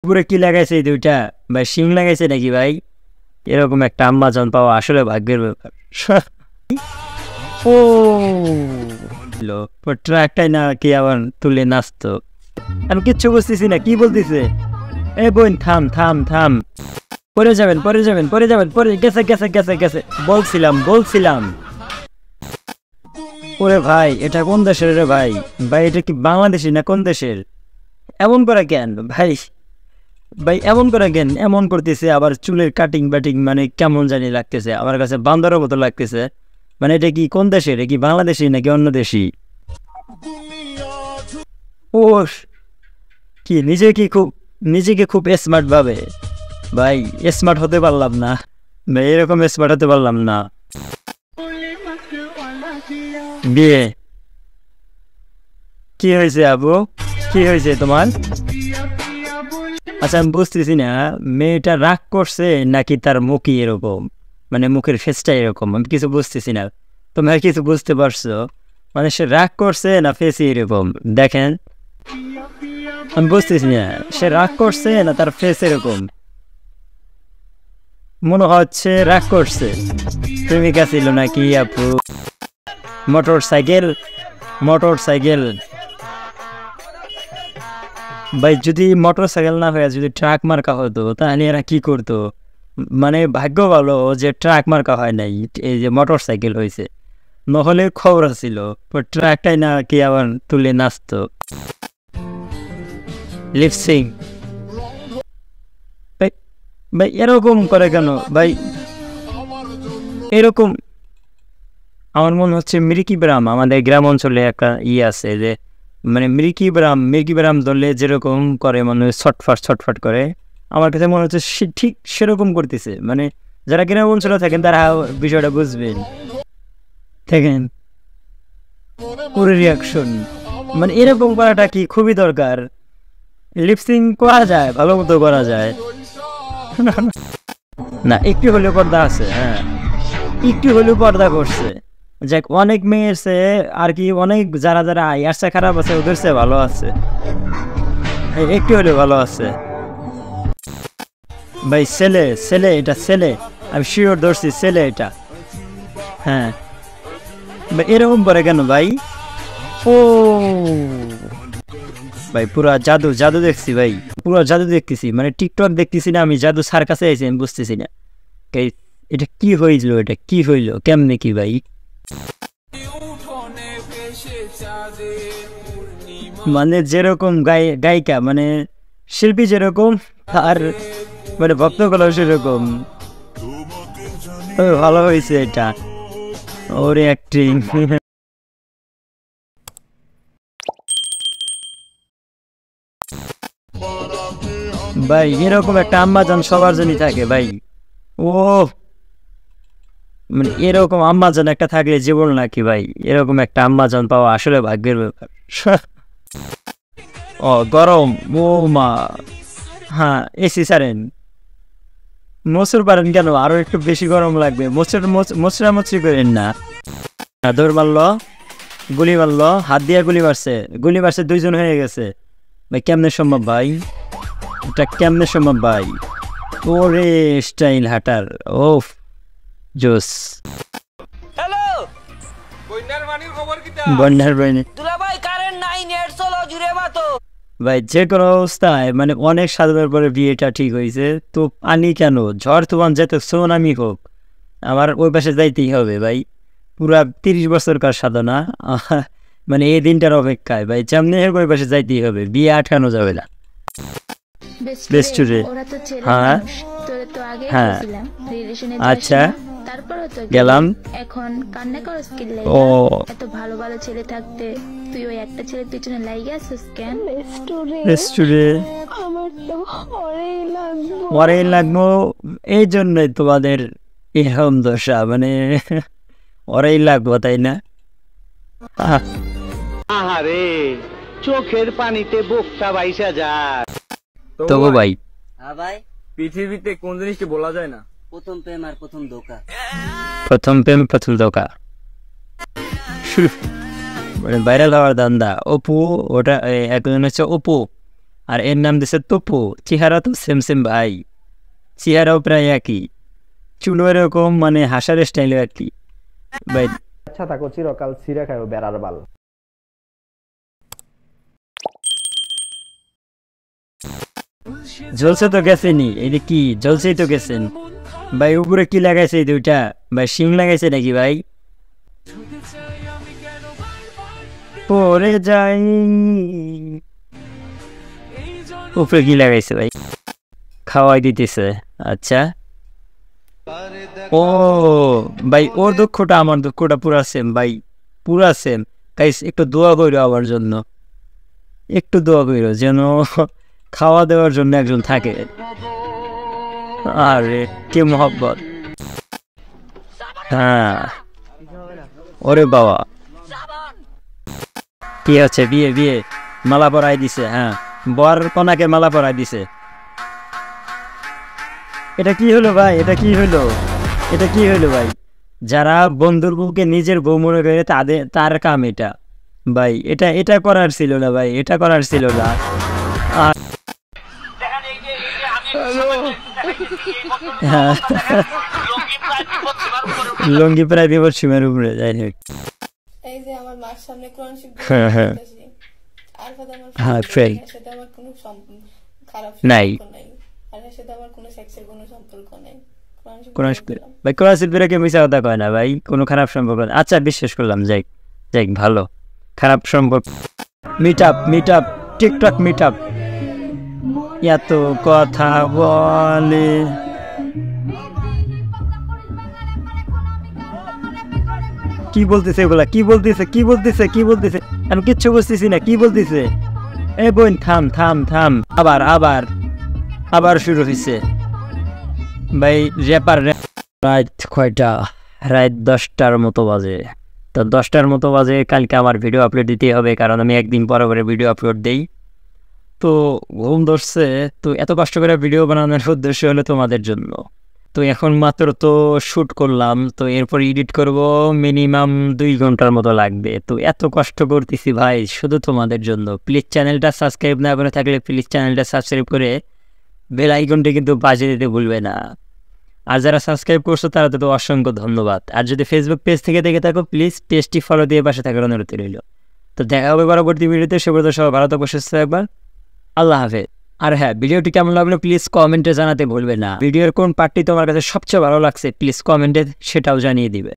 পুরো কি লাগাইছে এই দুইটা ভাই? শিং লাগাইছে নাকি ভাই? এরকম একটা আম্মাজান পাওয়া আসলে ভাগ্যের ব্যাপার। ও ট্রাকটাই না কি আবার তুলে নাচতো। আমি কিচ্ছু বুঝতেছি না কি বলতেছে। এ বোন থাম থাম থাম, পরে যাবেন পরে যাবেন পরে যাবেন পরে গেছে গেছে গেছে গেছে। বলছিলাম বলছিলাম। ওরে ভাই এটা কোন দেশের রে ভাই? ভাই এটা কি বাংলাদেশি না কোন দেশের? এমন করে কেন ভাই? ভাই এমন করে কেন? এমন করতেছে আবার চুলের কাটিং ব্যাটিং, মানে কেমন জানি লাগতেছে আমার কাছে, বান্দরের মতো লাগতেছে। মানে এটা কি কোন দেশের? এটা কি বাংলাদেশি নাকি অন্য দেশি? ও কি নিজেকে খুব স্মার্ট ভাবে? ভাই স্মার্ট হতে পারলাম না ভাই, এরকম স্মার্ট হতে পারলাম না। বিয়ে কি হয়েছে আবু? কি হয়েছে তোমার? আচ্ছা আমি বুঝতেছি না, মেয়েটা রাগ করছে নাকি তার মুখই এরকম, মানে মুখের ফেসটা এরকম, আমি কিছু বুঝতেছি না। তোমরা কিছু বুঝতে পারছো? মানে সে রাগ করছে না ফেসই এরকম? দেখেন আমি বুঝতেছি না, সে রাগ করছে না তার ফেস এরকম। মনে হচ্ছে রাগ করছে। প্রেমিকা ছিল নাকি আপু? মোটর সাইকেল মোটর সাইকেল ভাই, যদি মোটর সাইকেল না হয়ে যদি ট্রাক মার্কা হতো তাহলে এরা কি করতো? মানে ভাগ্য ভালো যে ট্রাক মার্কা হয় নাই, এই যে মোটর সাইকেল হয়েছে, নহলে খবর ছিল ট্রাকটাই না কি আবার তুলে নাচতো। লিপসিং ভাই, ভাই এরকম করে কেন ভাই? এরকম আমার মনে হচ্ছে মিল্কি ব্রাম, আমাদের গ্রাম অঞ্চলে একটা আছে যে, মানে মিল্কি ব্রাম ধরলে যেরকম করে মানে ছটফট ছটফট করে, আমার কাছে মনে হচ্ছে সে ঠিক সেরকম করতেছে। মানে যারা গ্রাম অঞ্চলে থাকেন তারা বিষয়টা বুঝবেন। দেখেন পুরো রিয়াকশন, মানে এরকম করাটা কি খুবই দরকার। লিপসিং করা যায়, ভালো মতো করা যায় না, একটু হলেও পর্দা আছে। হ্যাঁ একটু হলেও পর্দা করছে। যাক অনেক মেয়ের সে আর কি, অনেক যারা যারা আয়ারসা খারাপ আছে ওদের সে ভালো আছে, একটু হলেও ভালো আছে। ভাই ছেলে ছেলে, এটা ছেলে, আমি শিওর ধরছি ছেলে এটা। হ্যাঁ ভাই এরকম করে কেন ভাই? ও ভাই পুরা জাদু জাদু দেখছি ভাই, পুরো জাদু দেখতেছি, মানে টিকটক দেখতেছি না আমি, জাদু স্যার কাছে আইছি আমি বুঝতেছি না। এটা কি হইল? এটা কি হইল? কেমনে কি ভাই? মানে যেরকম গায়িকা, মানে শিল্পী যেরকম, আর মানে ভক্তগুলো সেরকম। ভালো হয়েছে এটা, ওরে অ্যাক্টিং ভাই এরকম একটা আম্মাজান সবার জন্যই থাকে ভাই। ও মানে এরকম আম্মাজান একটা থাকলে জীবন নাকি ভাই, এরকম একটা আম্মাজান পাওয়া আসলে ভাগ্যের ব্যাপার। ও গরম, ও মা। হ্যাঁ এসি সারেন, মোচড় পারেন কেন? আরো একটু বেশি গরম লাগবে। মোচড়ামুচড়ি করেন না। দৌড় মারলো, গুলি মারলো, হাত দিয়ে গুলি মারছে, দুইজন হয়ে গেছে। ভাই কেমনে সম্ভব ভাই? এটা কেমনে সম্ভব ভাই? ওরে স্টাইল হাটার, ওফ জোস। হ্যালো বন্যার বাহিনী দুলা ভাই, কারেন্ট নাই, নেট চলো জুড়ে মাতো। ভাই যে কোনো অবস্থায় মানে অনেক সাধনার পরে বিয়েটা ঠিক হয়েছে। তো পানি কেন, ঝড় তুফান যেত সুনামি হোক, আমার ওই পাশে যাইতেই হবে ভাই। পুরা 30 বছরকার সাধনা মানে এই দিনটার অপেক্ষায় ভাই, যেমনি হোক ওই পাশে যাইতেই হবে, বিয়ে আটকানো যাবে না। বেস্টুরে হ্যাঁ হ্যাঁ আচ্ছা গেলাম। এখন কান্না করস কি ও এত ভালো ভালো ছেলে থাকতে তুই ওই একটা ছেলের পিছনে লাগিয়ে আছিস কেন? বেস্টুরে আমার তো ওরেই লাগবো, এই জন্যই তোমাদের এরকম দশা, মানে ওরেই লাগবো তাই না? আহারে চোখের পানিতে বোকটা বাইসা যায়। তবু ভাই হ্যাঁ ভাই, পৃথিবীতে কোন জিনিসটি বলা যায় না? প্রথম প্রেম আর প্রথম ধোকা। প্রথম প্রেম প্রথম ধোকা, মানে ভাইরাল হওয়ার ধান্দা। অপু ওটা একজন হচ্ছে অপু, আর এর নাম দিছে তপু। চেহারা তো সেম সেম ভাই, চেহারাও প্রায় একই, চুলো এরকম, মানে হাসার স্টাইলও একই ভাই। আচ্ছা থাকো চিরকাল ছিঁড়ে খাও বেড়ার বাল। জ্বলছে তো গেছেনি, এই যে কি জ্বলছেই তো গেছেন ভাই। উপরে কি লাগাইছে এই দুইটা ভাই? শিং লাগাইছে নাকি ভাই? পরে যাই, উপরে কি লাগাইছে ভাই? খাওয়াই দিতেছে, আচ্ছা। ও ভাই, ওর দুঃখটা আমার দুঃখটা পুরা সেম ভাই, পুরা সেম। গাইস একটু দোয়া কইরো আমার জন্য, একটু দোয়া কইরো যেন খাওয়া দেওয়ার জন্য একজন থাকে। আরে কি মোহব্বত। হ্যাঁ, ওরে বাবা, কি হচ্ছে? বিয়ে বিয়ে মালা পরাই দিছে। হ্যাঁ, বর কনাকে মালা পরাই দিছে। এটা কি হলো ভাই? এটা কি হলো? এটা কি হলো ভাই? যারা বন্ধুর বউকে নিজের বউ মনে করে তার কাম এটা ভাই। এটা এটা করার ছিল না ভাই, এটা করার ছিল না। আর লঙ্গি প্রায় বিপদ সীমার উপরে, যাই হোক। এই যে আমার মার সামনে কোরআন শরীফ হ্যাঁ, হ্যাঁ। পড়তেছি, আর কথা আমার হ্যাঁ, সাথে ফেল। সাথে আমার কোনো খারাপ নাই। সম্পর্ক নাই, আর এর সাথে আমার কোনো সেক্সের কোনো সম্পর্ক নাই। কোরআন শরীফ ভাই, কোরআন শরীফের কেউ মিশা কথা কয় না ভাই, কোনো খারাপ সম্পর্ক না। আচ্ছা বিশ্বাস করলাম, যাই যাই ভালো। খারাপ সম্পর্ক, meet up TikTok meet up, এত কথা বলে। কি বলতেছে এগুলা? কি বলতেছে? কি বলতেছে? কি বলতেছে? আমি কিচ্ছু বুঝতেছি না, কি বলতেছে? এ বোন থাম থাম থাম, আবার আবার আবার শুরু হয়েছে ভাই। র্যাপার রাত কয়টা? রাত 10টার মতো বাজে। তো 10টার মতো বাজে, কালকে আমার ভিডিও আপলোড দিতে হবে, কারণ আমি একদিন পরে পরে ভিডিও আপলোড দিই। তো ঘুম ধরছে, তো এত কষ্ট করে ভিডিও বানানোর উদ্দেশ্য হলো তোমাদের জন্য। তো এখন মাত্র তো শ্যুট করলাম, তো এরপর এডিট করব, মিনিমাম 2 ঘন্টার মতো লাগবে। তো এত কষ্ট করতেছি ভাই শুধু তোমাদের জন্য। প্লিজ চ্যানেলটা সাবস্ক্রাইব না করে থাকলে প্লিজ চ্যানেলটা সাবস্ক্রাইব করে বেল আইকনটা কিন্তু বাজিয়ে দিতে ভুলবে না। আর যারা সাবস্ক্রাইব করছো তারা তো অসংখ্য ধন্যবাদ। আর যদি ফেসবুক পেজ থেকে দেখে থাকো প্লিজ পেজটি ফলো দিয়ে পাশে থাকার অনুরোধ রইল। তো দেখা হবে পরবর্তী ভিডিওতে। সেগুলো তো সবাই ভালো থাকো, সুস্থ থাকবেন। আল্লাহ হাফেজ। আর হ্যাঁ, ভিডিওটি কেমন লাগলো প্লিজ কমেন্টে জানাতে ভুলবে না। ভিডিওর কোন পার্টটি তোমার কাছে সবচেয়ে ভালো লাগছে প্লিজ কমেন্টে সেটাও জানিয়ে দিবে।